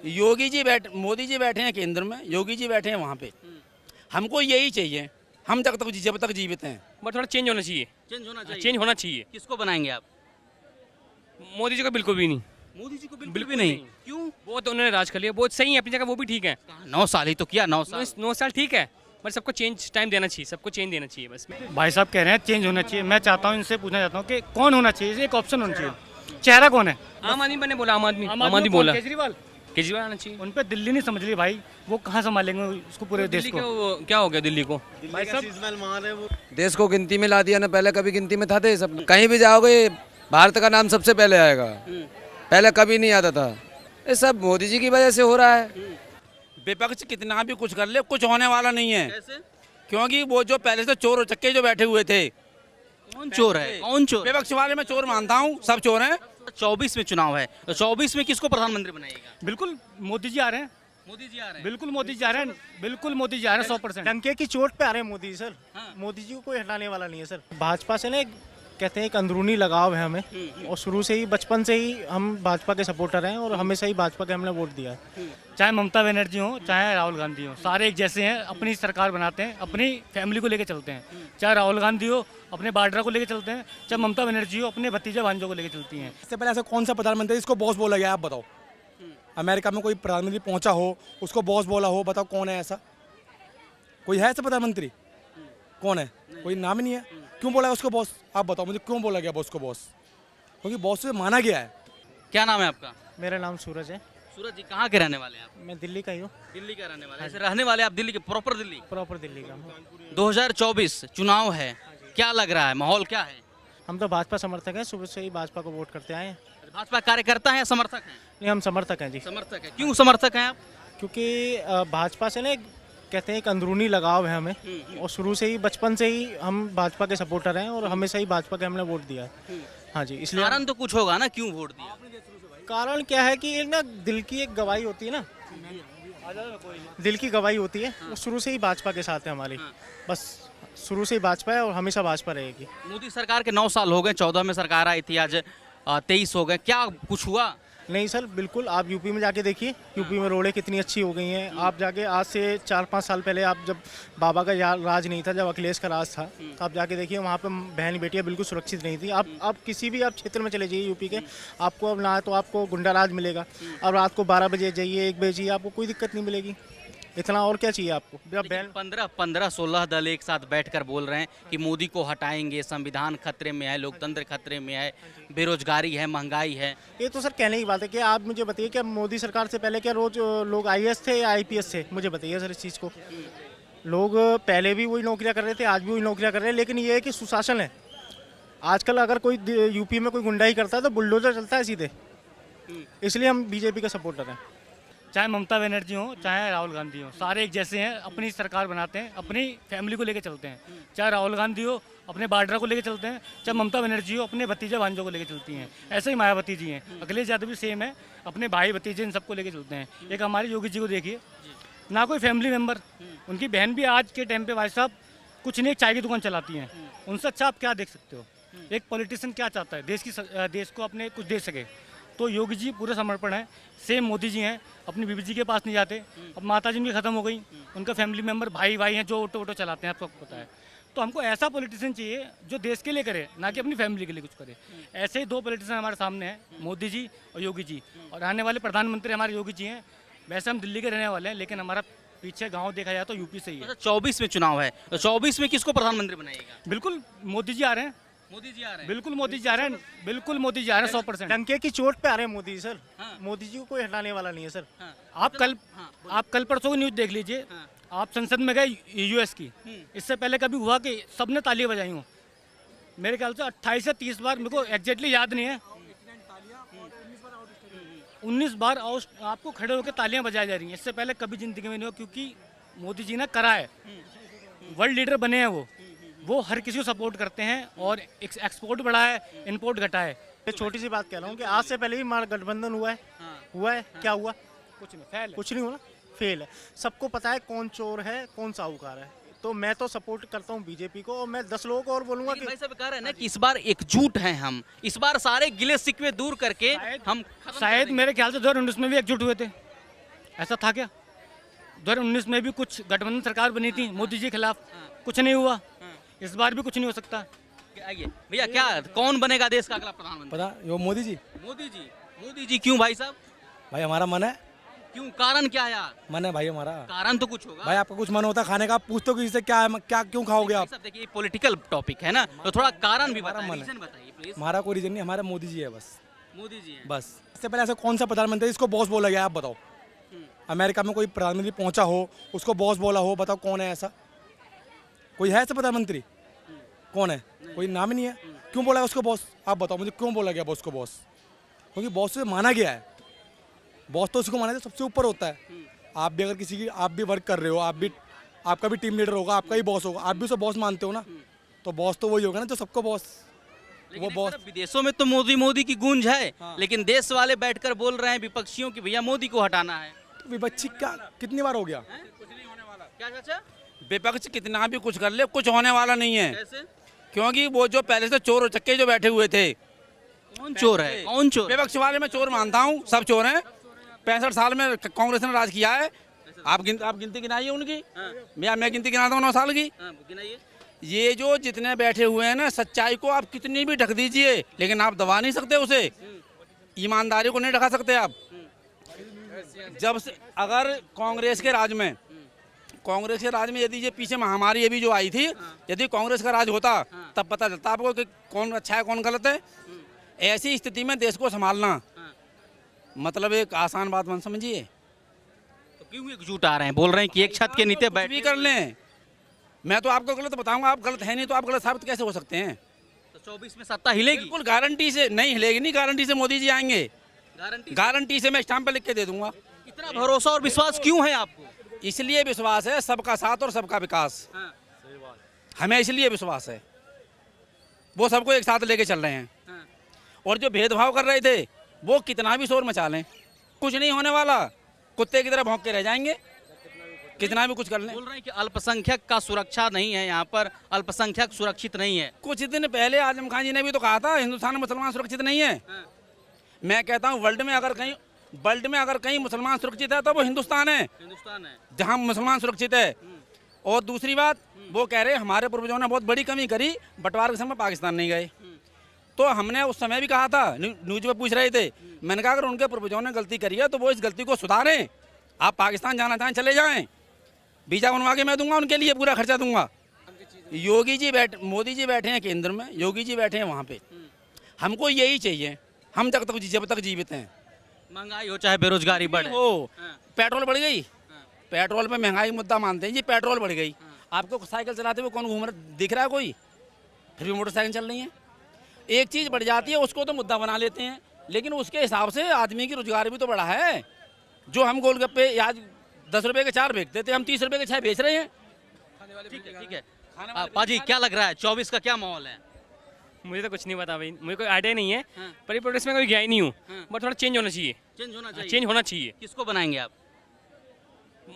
मोदी जी बैठे हैं केंद्र में, योगी जी बैठे हैं वहाँ पे। हमको यही चाहिए, हम जब तक जीवित हैं। बट थोड़ा चेंज होना चाहिए, चेंज होना चाहिए। किसको बनाएंगे आप? मोदी जी को बिल्कुल भी नहीं, मोदी जी को बिल्कुल भी नहीं। क्यों? बहुत उन्होंने राज कर लिया, बहुत सही है अपनी जगह, वो भी ठीक है। 9 साल ही तो किया, 9 साल। 9 साल ठीक है, बट सबको चेंज टाइम देना चाहिए, सबको चेंज देना चाहिए बस। भाई साहब कह रहे हैं चेंज होना चाहिए। मैं चाहता हूँ, इनसे पूछना चाहता हूँ कि कौन होना चाहिए, एक ऑप्शन होना चाहिए। चेहरा कौन है? आम आदमी मैंने बोला, आम आदमी बोला केजरीवाल। केजरीवाल आना चाहिए। उन पे दिल्ली नहीं समझ रही भाई, वो कहाँ संभालेंगे उसको, पूरे देश को। क्या हो गया दिल्ली को? भाई साहब देश को गिनती में ला दिया ना, पहले कभी गिनती में था थे सब। कहीं भी जाओगे भारत का नाम सबसे पहले आएगा, पहले कभी नहीं आता था। ये सब मोदी जी की वजह से हो रहा है। विपक्ष कितना भी कुछ कर ले, कुछ होने वाला नहीं है। कैसे? क्योंकि वो जो पहले से चोर चक्के जो बैठे हुए थे। कौन चोर है? कौन चोर? विपक्ष वाले मैं चोर मानता हूँ, सब चोर हैं। 24 में चुनाव है, तो 24 में किसको प्रधानमंत्री बनाएगा? बिल्कुल मोदी जी आ रहे हैं, मोदी जी आ रहे हैं। बिल्कुल मोदी जी आ रहे हैं, बिल्कुल मोदी जी आ रहे हैं 100%। डंके की चोट पे आ रहे हैं मोदी जी सर। हाँ। मोदी जी को कोई हटाने वाला नहीं है सर। भाजपा से ना कहते हैं एक अंदरूनी लगाव है हमें, और शुरू से ही बचपन से ही हम भाजपा के सपोर्टर हैं और हमेशा ही भाजपा के हमने वोट दिया है। चाहे ममता बनर्जी हो, चाहे राहुल गांधी हो, सारे एक जैसे हैं, अपनी सरकार बनाते हैं, अपनी फैमिली को लेके चलते हैं। चाहे राहुल गांधी हो, अपने बाड्रा को लेके चलते हैं, चाहे ममता बनर्जी हो, अपने भतीजे भांजों को लेके चलती हैं। इससे पहले ऐसा कौन सा प्रधानमंत्री इसको बॉस बोला गया, आप बताओ। अमेरिका में कोई प्रधानमंत्री पहुंचा हो, उसको बॉस बोला हो, बताओ कौन है ऐसा? कोई है ऐसा प्रधानमंत्री? कौन है? कोई नाम ही नहीं है। क्यों बोला उसको बॉस? आप बताओ मुझे, क्यों बोला गया बॉस को बॉस? क्योंकि बॉस से माना गया है। क्या नाम है आपका? मेरा नाम सूरज है। सूरज जी कहाँ के रहने वाले हैं आप? मैं दिल्ली का ही हूँ, दिल्ली का रहने वाले हैं। ऐसे रहने वाले आप दिल्ली के, प्रॉपर दिल्ली? प्रॉपर दिल्ली का हूँ। 2024 चुनाव है, क्या लग रहा है, माहौल क्या है? हम तो भाजपा समर्थक हैं, सुबह से ही भाजपा को वोट करते आए हैं। भाजपा कार्यकर्ता है या समर्थक हैं? नहीं, हम समर्थक हैं जी। समर्थक है। क्यों समर्थक हैं आप? क्योंकि भाजपा से ना कहते हैं एक अंदरूनी लगाव है हमें, और शुरू से ही बचपन से ही हम भाजपा के सपोर्टर हैं और हमेशा ही भाजपा के हमने वोट दिया है। हाँ जी, इसलिए कारण तो कुछ होगा ना, क्यों वोट दिया? कारण क्या है कि एक ना दिल की एक गवाही होती है ना, दिल की गवाही होती है, वो शुरू से ही भाजपा के साथ है हमारी। बस शुरू से ही भाजपा है और हमेशा भाजपा रहेगी। मोदी सरकार के 9 साल हो गए, 14 में सरकार आई थी, आज 23 हो गए, क्या कुछ हुआ? नहीं सर, बिल्कुल आप यूपी में जाके देखिए, यूपी में रोडें कितनी अच्छी हो गई हैं। आप जाके आज से 4-5 साल पहले, आप जब बाबा का राज नहीं था, जब अखिलेश का राज था, तो आप जाके देखिए वहाँ पे बहन बेटियाँ बिल्कुल सुरक्षित नहीं थी। आप किसी भी आप क्षेत्र में चले जाइए यूपी के, आपको अब ना तो आपको गुंडा राज मिलेगा, अब रात को 12 बजे जाइए, 1 बजे जाइए, आपको कोई दिक्कत नहीं मिलेगी। इतना और क्या चाहिए आपको? जब बहन 15-16 दल एक साथ बैठकर बोल रहे हैं कि मोदी को हटाएंगे, संविधान खतरे में है, लोकतंत्र खतरे में है, बेरोजगारी है, महंगाई है। ये तो सर कहने की बात है कि आप मुझे बताइए, क्या मोदी सरकार से पहले क्या रोज लोग IAS थे या IPS थे? मुझे बताइए सर इस चीज़ को। लोग पहले भी वही नौकरियां कर रहे थे, आज भी वही नौकरियां कर रहे हैं, लेकिन ये है कि सुशासन है। आजकल अगर कोई यूपी में कोई गुंडाई करता है तो बुलडोजर चलता है सीधे, इसलिए हम बीजेपी का सपोर्टर हैं। चाहे ममता बनर्जी हो, चाहे राहुल गांधी हो, सारे एक जैसे हैं, अपनी सरकार बनाते हैं, अपनी फैमिली को लेके चलते हैं। चाहे राहुल गांधी हो, अपने बाड्रा को लेके चलते हैं, चाहे ममता बनर्जी हो, अपने भतीजे भांजों को लेके चलती हैं। ऐसे ही मायावती जी हैं, अखिलेश यादव भी सेम है, अपने भाई भतीजे इन सबको लेके चलते हैं। एक हमारे योगी जी को देखिए, ना कोई फैमिली मेम्बर, उनकी बहन भी आज के टाइम पे भाई साहब कुछ नहीं, चाय की दुकान चलाती हैं। उनसे अच्छा आप क्या देख सकते हो? एक पॉलिटिशियन क्या चाहता है? देश को अपने कुछ दे सके। तो योगी जी पूरे समर्पण है। सेम मोदी जी हैं, अपनी बीबी जी के पास नहीं जाते। अब माता जी उनकी ख़त्म हो गई, उनका फैमिली मेम्बर भाई हैं जो ऑटो चलाते हैं, आपको पता है। तो हमको ऐसा पॉलिटिशियन चाहिए जो देश के लिए करे, ना कि अपनी फैमिली के लिए कुछ करे। ऐसे ही 2 पॉलिटिशियन हमारे सामने हैं, मोदी जी और योगी जी, और आने वाले प्रधानमंत्री हमारे योगी जी हैं। वैसे हम दिल्ली के रहने वाले हैं, लेकिन हमारा पीछे गांव देखा जाए तो यूपी से ही है। 24 में चुनाव है, तो 24 में किसको प्रधानमंत्री बनाएगा? बिल्कुल मोदी जी आ रहे हैं, मोदी जी आ रहे हैं। बिल्कुल मोदी जी आ रहे हैं, बिल्कुल मोदी जी आ रहे हैं 100%। डंके की चोट पे आ रहे हैं मोदी सर। मोदी जी को कोई हटाने वाला नहीं है सर। आप कल परसों की न्यूज़ देख लीजिए। आप संसद में गए US की, इससे पहले कभी हुआ कि सबने तालियां बजाई हों? मेरे ख्याल से 28 से 30 बार, मेरे को एग्जैक्टली याद नहीं है, 19 बार आपको खड़े होकर तालियां बजाई जा रही हैं। इससे पहले कभी जिंदगी में नहीं हो, क्योंकि मोदी जी ने करा है। वर्ल्ड लीडर बने हैं वो हर किसी को सपोर्ट करते हैं, और एक्सपोर्ट बढ़ा है, इम्पोर्ट घटा है। ये छोटी सी बात कह रहा हूँ कि आज से पहले भी हमारा गठबंधन हुआ है। हुआ है, क्या हुआ? कुछ नहीं, फेल है। कुछ नहीं हुआ, फेल है। सबको पता है कौन चोर है, कौन साहूकार है। तो मैं तो सपोर्ट करता हूँ बीजेपी को, और मैं 10 लोगों को और बोलूंगा कि भाई साहब कह रहे हैं ना कि इस बार एकजुट हैं हम, इस बार सारे गिले शिकवे दूर करके हम शायद मेरे ख्याल से 2019 में भी एकजुट हुए थे। ऐसा था क्या? 2019 में भी कुछ गठबंधन सरकार बनी थी मोदी जी के खिलाफ, कुछ नहीं हुआ। इस बार भी कुछ नहीं हो सकता। आइए भैया, क्या कौन बनेगा देश का अगला प्रधानमंत्री? पता वो मोदी जी। मोदी जी क्यों भाई साहब? भाई हमारा मन है, क्यों, कारण क्या है यार? मन है भाई हमारा। कारण तो कुछ होगा भाई आपका कुछ मन होता है खाने का, आप पूछते हो किसी से क्या है, क्या क्यों खाओगे आप? सब देखिए पॉलिटिकल टॉपिक है ना, तो थोड़ा कारण भी हमारा बताइए, मन है। रीजन बताइए प्लीज। हमारा कोई रीजन नहीं, हमारा मोदी जी है बस। मोदी जी हैं। बस इससे पहले ऐसा कौन सा प्रधानमंत्री इसको बॉस बोला गया, आप बताओ? अमेरिका में कोई प्रधानमंत्री पहुंचा हो, उसको बॉस बोला हो, बताओ कौन है ऐसा? कोई है ऐसा प्रधानमंत्री? कौन है? कोई नाम ही नहीं है। क्यों बोला है उसको बॉस? आप बताओ मुझे, क्यों बोला गया बॉस को बॉस? क्योंकि बॉस से माना गया है, बॉस तो उसको माना जाता है, सबसे ऊपर होता है। आप भी अगर किसी की, आप भी वर्क कर रहे हो, आप भी, आपका भी टीम लीडर होगा, आपका ही बॉस होगा, आप भी उसे बॉस मानते हो ना, तो बॉस तो वही होगा ना जो सबको बॉस। लेकिन वो एक बॉस तरफ विदेशों में तो मोदी मोदी की गूंज है, लेकिन देश वाले बैठकर बोल रहे हैं विपक्षियों की भैया मोदी को हटाना है। विपक्षी क्या कितनी बार हो गया? क्या चाचा? विपक्ष कितना भी कुछ कर ले, कुछ होने वाला नहीं है। कैसे? क्योंकि वो जो पहले से चोर चक्के जो बैठे हुए थे, कौन चोर है? कौन चोर? विपक्ष वाले मैं चोर मानता हूँ, सब चोर हैं। 65 साल में कांग्रेस ने राज किया है। आप गिनती गिनाइए उनकी, मैं गिनती गिनाता हूँ 9 साल की। गिनाइए। ये जो जितने बैठे हुए हैं ना, सच्चाई को आप कितनी भी ढक दीजिए, लेकिन आप दबा नहीं सकते उसे। ईमानदारी को नहीं ढका सकते आप। जब से अगर कांग्रेस के राज में यदि ये पीछे महामारी अभी जो आई थी, यदि कांग्रेस का राज होता तब पता चलता आपको कि कौन अच्छा है कौन गलत है। ऐसी स्थिति में देश को संभालना मतलब एक आसान बात मत समझिए। तो क्यों एकजुट आ रहे हैं, बोल रहे हैं कि एक छत के नीचे कुछ बैठ भी कर लें, मैं तो आपको गलत बताऊंगा, आप गलत है नहीं तो आप गलत साबित कैसे हो सकते हैं? तो 24 में सत्ता हिलेगी? बिल्कुल गारंटी से नहीं हिलेगी, नहीं गारंटी से मोदी जी आएंगे, गारंटी से मैं स्टाम्प पे लिख के दे दूंगा। इतना भरोसा और विश्वास क्यों है आपको? इसलिए विश्वास है, सबका साथ और सबका विकास। हमें इसलिए विश्वास है, वो सबको एक साथ लेके चल रहे हैं। और जो भेदभाव कर रहे थे वो कितना भी शोर मचा लें, कुछ नहीं होने वाला, कुत्ते की तरह भौंक के रह जाएंगे, कितना भी कुछ कर लें। बोल रहे हैं कि अल्पसंख्यक का सुरक्षा नहीं है, यहाँ पर अल्पसंख्यक सुरक्षित नहीं है। कुछ दिन पहले आजम खान जी ने भी तो कहा था हिंदुस्तान में मुसलमान सुरक्षित नहीं है। मैं कहता हूँ वर्ल्ड में अगर कहीं मुसलमान सुरक्षित है तो वो हिंदुस्तान है, जहाँ मुसलमान सुरक्षित है। और दूसरी बात, वो कह रहे हमारे पूर्वजों ने बहुत बड़ी कमी करी, बंटवारे के समय पाकिस्तान नहीं गए। तो हमने उस समय भी कहा था, न्यूज में पूछ रहे थे, मैंने कहा अगर उनके पूर्वजों ने गलती करी है तो वो इस गलती को सुधारें। आप पाकिस्तान जाना चाहें चले जाएं, वीजा बनवा के मैं दूंगा, उनके लिए पूरा खर्चा दूंगा। मोदी जी बैठे हैं केंद्र में, योगी जी बैठे हैं वहाँ पे। हमको यही चाहिए, हम जब तक जीवित हैं। महंगाई हो चाहे बेरोजगारी बढ़े हो, पेट्रोल बढ़ गई, पेट्रोल पे महंगाई मुद्दा मानते हैं जी, पेट्रोल बढ़ गई। आपको साइकिल चलाते हुए कौन घूम रहा दिख रहा है कोई? फिर भी मोटरसाइकिल चल रही है। एक चीज़ बढ़ जाती है उसको तो मुद्दा बना लेते हैं, लेकिन उसके हिसाब से आदमी की रोजगार भी तो बढ़ा है। जो हम गोलगप्पे आज 10 रुपए के 4 बेचते थे, हम 30 रुपए के 6 बेच रहे हैं। ठीक है। पाजी क्या लग रहा है 24 का क्या माहौल है? मुझे तो कुछ नहीं पता भाई, मुझे कोई आइडिया नहीं है। पर ये प्रोटेस्ट में कभी गया ही नहीं हूँ, बट थोड़ा चेंज होना चाहिए। चेंज होना चाहिए। किसको बनाएंगे आप?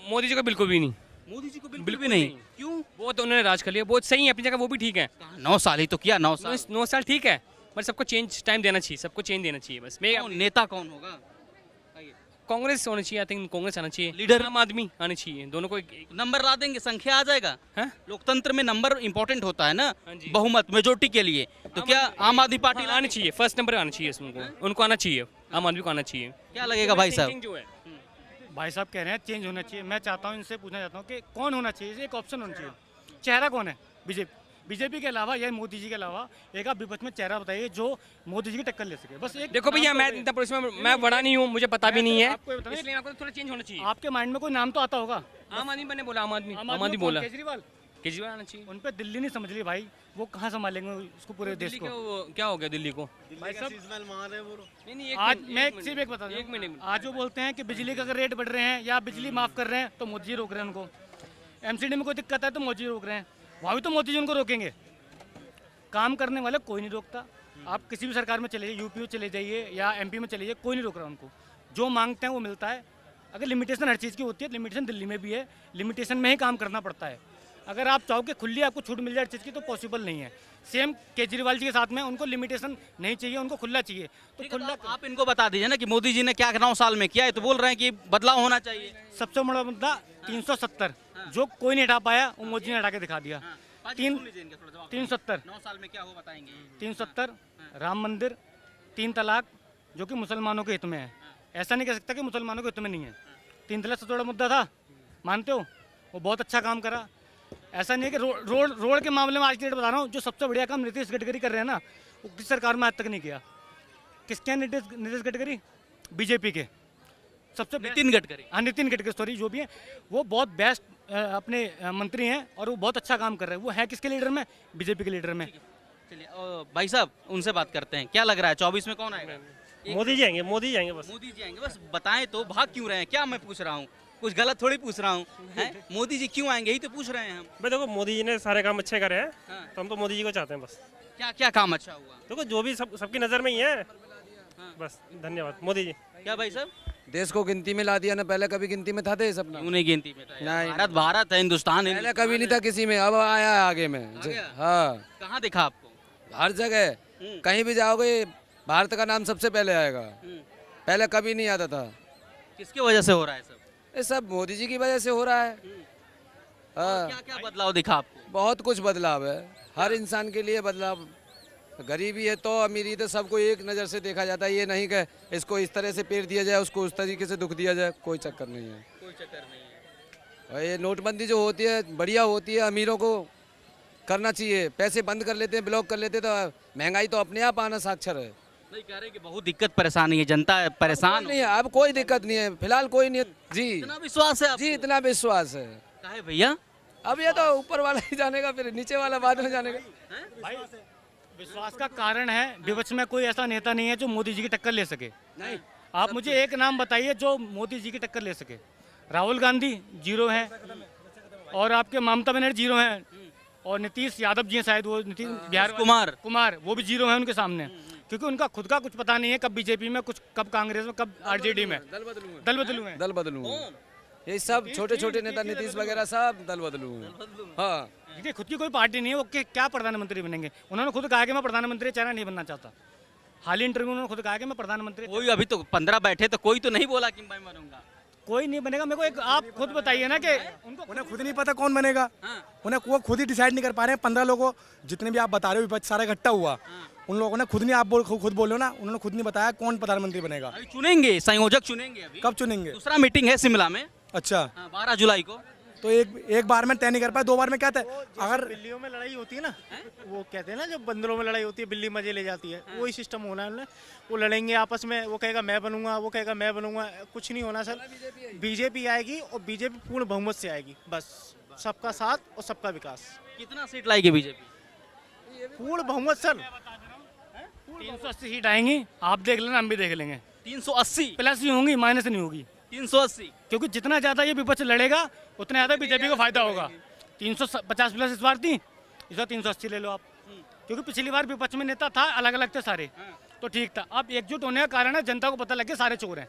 मोदी जी को बिल्कुल भी नहीं। मोदी जी को बिल्कुल भी नहीं। क्यों? वो तो उन्होंने राज कर लिया, बहुत सही है अपनी जगह, वो भी ठीक है। 9 साल ही तो किया, 9 साल। 9 साल ठीक है, पर सबको चेंज टाइम देना चाहिए, सबको चेंज देना चाहिए। बस नेता कौन होगा? कांग्रेस होनी चाहिए, आई थिंक कांग्रेस आना चाहिए, लीडर आम आदमी आने चाहिए, दोनों को नंबर ला देंगे, संख्या आ जाएगा। लोकतंत्र में नंबर इंपॉर्टेंट होता है ना, हाँ जी। बहुमत मेजोरिटी के लिए। तो क्या आम आदमी पार्टी आनी चाहिए, फर्स्ट नंबर आना चाहिए उनको आना चाहिए, आम आदमी को आना चाहिए। क्या लगेगा भाई साहब? जो है भाई साहब कह रहे हैं चेंज होना चाहिए। मैं चाहता हूँ, इनसे पूछना चाहता हूँ कि कौन होना चाहिए, एक ऑप्शन होना चाहिए। चेहरा कौन है? बीजेपी के अलावा या मोदी जी के अलावा एक आप विपक्ष में चेहरा बताइए जो मोदी जी की टक्कर ले सके। बस एक देखो भैया, मैं इतना पुलिस में मैं बड़ा नहीं हूँ, मुझे पता भी नहीं है, आपको इसलिए आपको थोड़ा चेंज होना चाहिए। आपके माइंड में कोई नाम तो आता होगा। आम आदमी मैंने बोला, आम आदमी बोला, केजरीवाल आना चाहिए। उन पे दिल्ली नहीं समझ ली भाई, वो कहाँ संभालेंगे उसको, पूरे देश को। क्या हो गया दिल्ली को? भाई साहब नहीं, आज मैं सिर्फ एक बता दूं, एक मिनट। आज वो बोलते हैं कि बिजली का अगर रेट बढ़ रहे हैं या बिजली माफ कर रहे हैं तो मोदी जी रोक रहे हैं उनको। एमसीडी में कोई दिक्कत है तो मोदी जी रोक रहे हैं, वहाँ भी तो मोदी जी उनको रोकेंगे। काम करने वाले कोई नहीं रोकता। आप किसी भी सरकार में चले जाइए, यूपी में चले जाइए या एमपी में चले जाइए, कोई नहीं रोक रहा उनको। जो मांगते हैं वो मिलता है। अगर लिमिटेशन हर चीज़ की होती है, लिमिटेशन दिल्ली में भी है, लिमिटेशन में ही काम करना पड़ता है। अगर आप चाहो कि खुली आपको छूट मिल जाए चीज़ की तो पॉसिबल नहीं है। सेम केजरीवाल जी के साथ में उनको लिमिटेशन नहीं चाहिए, उनको खुला चाहिए। तो ठीक है, खुला तो आप इनको बता दीजिए ना कि मोदी जी ने क्या 9 साल में किया है, तो बोल रहे हैं कि बदलाव होना चाहिए। सबसे बड़ा मुद्दा 370 जो कोई नहीं हटा पाया वो मोदी ने हटा के दिखा दिया। तीन 370 9 साल में क्या हो बताएंगे। 370 राम मंदिर, 3 तलाक जो कि मुसलमानों के हित में है। ऐसा नहीं कह सकता कि मुसलमानों के हित में नहीं है। 3 तलाक सबसे बड़ा मुद्दा था, मानते हो? वो बहुत अच्छा काम करा। ऐसा नहीं है कि रोड के मामले में आज की डेट बता रहा हूँ, जो सबसे बढ़िया काम नीतीश गडकरी कर रहे हैं ना, वो किस सरकार में आज तक नहीं किया। किसके हैं नीतीश गडकरी? बीजेपी के सबसे नितिन गडकरी। हाँ, नितिन गडकरी सॉरी, जो भी है वो बहुत बेस्ट अपने मंत्री हैं और वो बहुत अच्छा काम कर रहे हैं। वो है किसके लीडर में? बीजेपी के लीडर में। चलिए भाई साहब उनसे बात करते हैं, क्या लग रहा है 24 में कौन आएगा? मोदी जी आएंगे, मोदी जी आएंगे बस। मोदी जी आएंगे बस। बताएं तो, भाग क्यों रहे हैं? क्या मैं पूछ रहा हूँ, कुछ गलत थोड़ी पूछ रहा हूँ। मोदी जी क्यों आएंगे, यही तो पूछ रहे हैं हम। भाई देखो, मोदी जी ने सारे काम अच्छे करे हैं, हाँ। तो हम तो मोदी जी को चाहते हैं बस। क्या क्या काम अच्छा हुआ? देखो जो भी सबकी नज़र में ही है, बस। धन्यवाद मोदी जी। क्या भाई साहब? देश को गिनती में ला दिया ना, पहले कभी गिनती में था देश अपना? क्यों नहीं गिनती में था? नहीं। भारत भारत है, हिंदुस्तान है। पहले कभी नहीं था किसी में, अब आया है आगे में। गया? हाँ, कहाँ दिखा आपको? हर जगह कहीं भी जाओगे भारत का नाम सबसे पहले आएगा। पहले कभी नहीं आता था। किसकी वजह से हो रहा है सब? ये सब मोदी जी की वजह से हो रहा है। हाँ, क्या क्या बदलाव दिखा आपको? बहुत कुछ बदलाव है, हर इंसान के लिए बदलाव। गरीबी है तो अमीरी तो सबको एक नज़र से देखा जाता है। ये नहीं कि इसको इस तरह से पेड़ दिया जाए, उसको उस तरीके से दुख दिया जाए, कोई चक्कर नहीं है। कोई चक्कर नहीं है। और ये नोटबंदी जो होती है बढ़िया होती है, अमीरों को करना चाहिए। पैसे बंद कर लेते हैं, ब्लॉक कर लेते हैं, तो महंगाई तो अपने आप आना साक्षर है। नहीं कह रहे कि बहुत दिक्कत परेशानी है, जनता परेशान नहीं है, अब कोई दिक्कत नहीं है, फिलहाल कोई नहीं है जी। इतना विश्वास है आपको? जी इतना विश्वास है। काहे भैया? अब ये तो ऊपर वाला ही जानेगा, फिर नीचे वाला बाद में जानेगा। भाई विश्वास का कारण है, विपक्ष में कोई ऐसा नेता नहीं है जो मोदी जी की टक्कर ले सके। नहीं। आप मुझे एक नाम बताइए जो मोदी जी की टक्कर ले सके। राहुल गांधी 0 है, और आपके ममता बनर्जी 0 हैं, और नीतीश यादव जी हैं शायद, वो नीतीश बिहार कुमार वो भी 0 है उनके सामने। क्योंकि उनका खुद का कुछ पता नहीं है, कब बीजेपी में, कुछ कब कांग्रेस में, कब आरजेडी में। दल बदलू हैं। ये सब छोटे छोटे नेता नीतीश वगैरह सब दल बदलू हैं। हाँ, देखिए खुद की कोई पार्टी नहीं है, वो क्या प्रधानमंत्री बनेंगे? उन्होंने खुद कहा कि मैं प्रधानमंत्री चेहरा नहीं बनना चाहता। हाल ही इंटरव्यू में उन्होंने खुद कहा कि मैं प्रधानमंत्री। कोई अभी तो 15 बैठे तो कोई तो नहीं बोला कि मैं बनूंगा। कोई नहीं बनेगा। मेरे को एक आप खुद बताइए ना कि उन्हें खुद नहीं पता कौन बनेगा। उन्हें वो खुद ही डिसाइड नहीं कर पा रहे हैं। 15 लोगों, जितने भी आप बता रहे हो विपक्ष सारा इकट्ठा हुआ, उन लोगों ने खुद नहीं, आप खुद बोल रहे हो ना, उन्होंने खुद नहीं बताया कौन प्रधानमंत्री बनेगा। अभी चुनेंगे, संयोजक चुनेंगे अभी। कब चुनेंगे? दूसरा मीटिंग है शिमला में। अच्छा, 12 जुलाई को। तो एक बार में तय नहीं कर पाए, 2 बार में क्या तय? अगर बिल्लियों में लड़ाई होती है ना, वो कहते हैं ना जब बंदरों में लड़ाई होती है बिल्ली मजे ले जाती है, वही सिस्टम होना है। वो लड़ेंगे आपस में, वो कहेगा मैं बनूंगा, वो कहेगा मैं बनूंगा। कुछ नहीं होना सर। बीजेपी आएगी और बीजेपी पूर्ण बहुमत से आएगी, बस। सबका साथ और सबका विकास। कितना सीट लाएगी बीजेपी? पूर्ण बहुमत सर। 380 सीट आएंगी, आप देख लेना, हम भी देख लेंगे। 380 प्लस ही होंगी, माइनस नहीं होगी। 380 क्योंकि जितना ज़्यादा ये विपक्ष लड़ेगा उतना ज़्यादा बीजेपी को फायदा होगा। 350 प्लस इस बार थी, इस बार 380 ले लो आप। क्योंकि पिछली बार विपक्ष में नेता था, अलग अलग थे सारे, तो ठीक था। अब एकजुट होने का कारण है जनता को पता लग गया सारे चोर हैं।